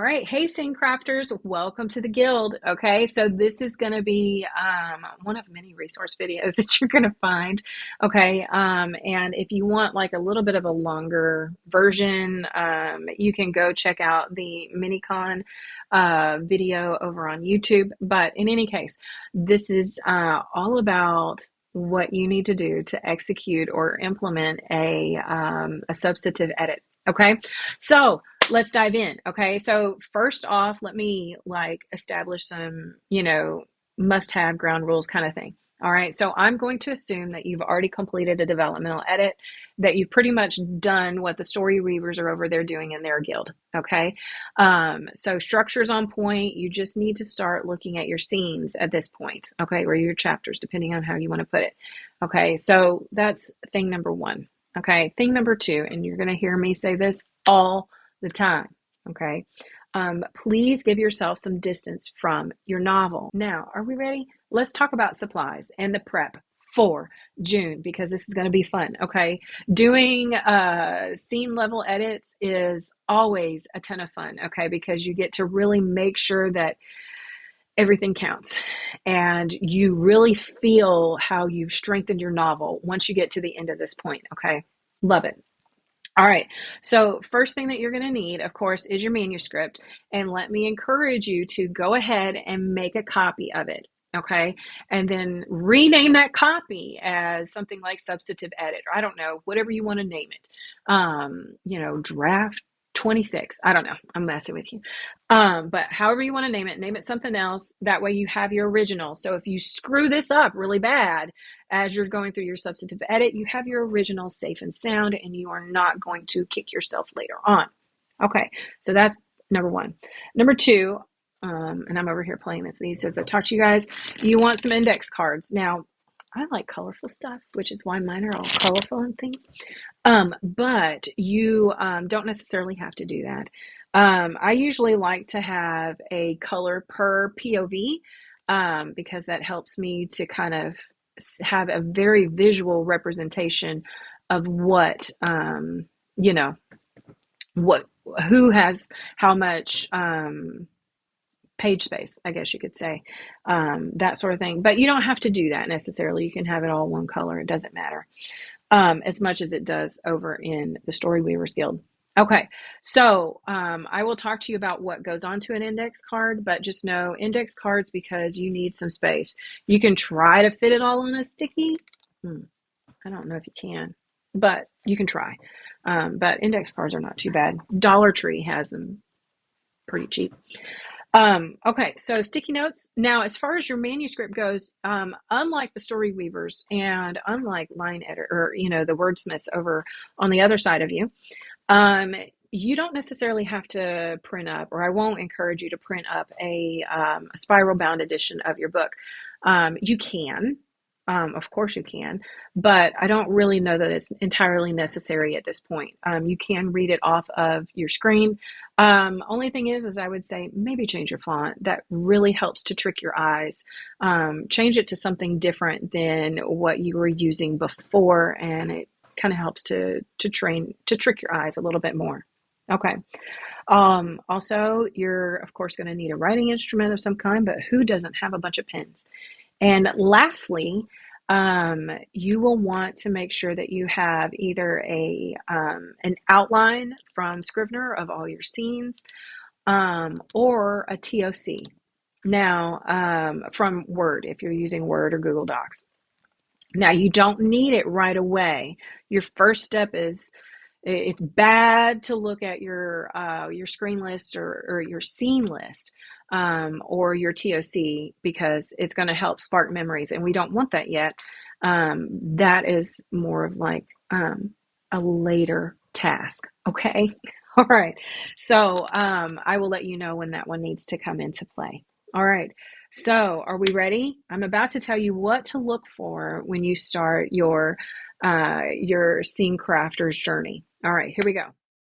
right. Hey, scene crafters, welcome to the guild. Okay, so this is going to be one of many resource videos that you're going to find. Okay, and if you want like a little bit of a longer version, you can go check out the Minicon video over on YouTube. But in any case, this is all about what you need to do to execute or implement a substantive edit. Okay, so let's dive in. Okay. So first off, let me like establish some, must have ground rules kind of thing. All right. So I'm going to assume that you've already completed a developmental edit, that you've pretty much done what the story weavers are over there doing in their guild. Okay. So structure's on point. You just need to start looking at your scenes at this point. Okay. Or your chapters, depending on how you want to put it. Okay. So that's thing number one. Okay. Thing number two, and you're going to hear me say this all the time. Okay. Please give yourself some distance from your novel. Now, are we ready? Let's talk about supplies and the prep for June, because this is going to be fun. Okay. Doing scene level edits is always a ton of fun. Okay. Because you get to really make sure that everything counts and you really feel how you've strengthened your novel once you get to the end of this point. Okay. Love it. All right. So first thing that you're going to need, of course, is your manuscript. And let me encourage you to go ahead and make a copy of it. Okay. And then rename that copy as something like substantive edit, or I don't know, whatever you want to name it. Draft 26. I don't know. I'm messing with you. But however you want to name it something else. That way you have your original. So if you screw this up really bad as you're going through your substantive edit, you have your original safe and sound, and you are not going to kick yourself later on. Okay, so that's number one. Number two, and I'm over here playing this. He says, I talked to you guys. You want some index cards. Now, I like colorful stuff, which is why mine are all colorful and things. But you don't necessarily have to do that. I usually like to have a color per POV because that helps me to kind of have a very visual representation of what, what, who has how much page space, I guess you could say, that sort of thing. But you don't have to do that necessarily. You can have it all one color. It doesn't matter as much as it does over in the Story Weavers Guild. Okay, so I will talk to you about what goes onto an index card, but just know index cards, because you need some space. You can try to fit it all in a sticky. I don't know if you can, but you can try. But index cards are not too bad. Dollar Tree has them pretty cheap. Okay, so sticky notes. Now, as far as your manuscript goes, unlike the Story Weavers and unlike line editor, or the wordsmiths over on the other side of you, you don't necessarily have to print up, or I won't encourage you to print up a spiral bound edition of your book. You can. Of course you can, but I don't really know that it's entirely necessary at this point. You can read it off of your screen. Only thing is I would say maybe change your font. That really helps to trick your eyes. Change it to something different than what you were using before, and it kind of helps to trick your eyes a little bit more. Okay. Also, you're of course going to need a writing instrument of some kind, but who doesn't have a bunch of pens? And lastly, you will want to make sure that you have either an outline from Scrivener of all your scenes, or a TOC. Now, from Word, if you're using Word or Google Docs. Now, you don't need it right away. Your first step is, it's bad to look at your screen list or your scene list, or your TOC, because it's going to help spark memories, and we don't want that yet. That is more of like a later task. Okay. All right. So I will let you know when that one needs to come into play. All right. So are we ready? I'm about to tell you what to look for when you start your scene crafter's journey. All right, here we go.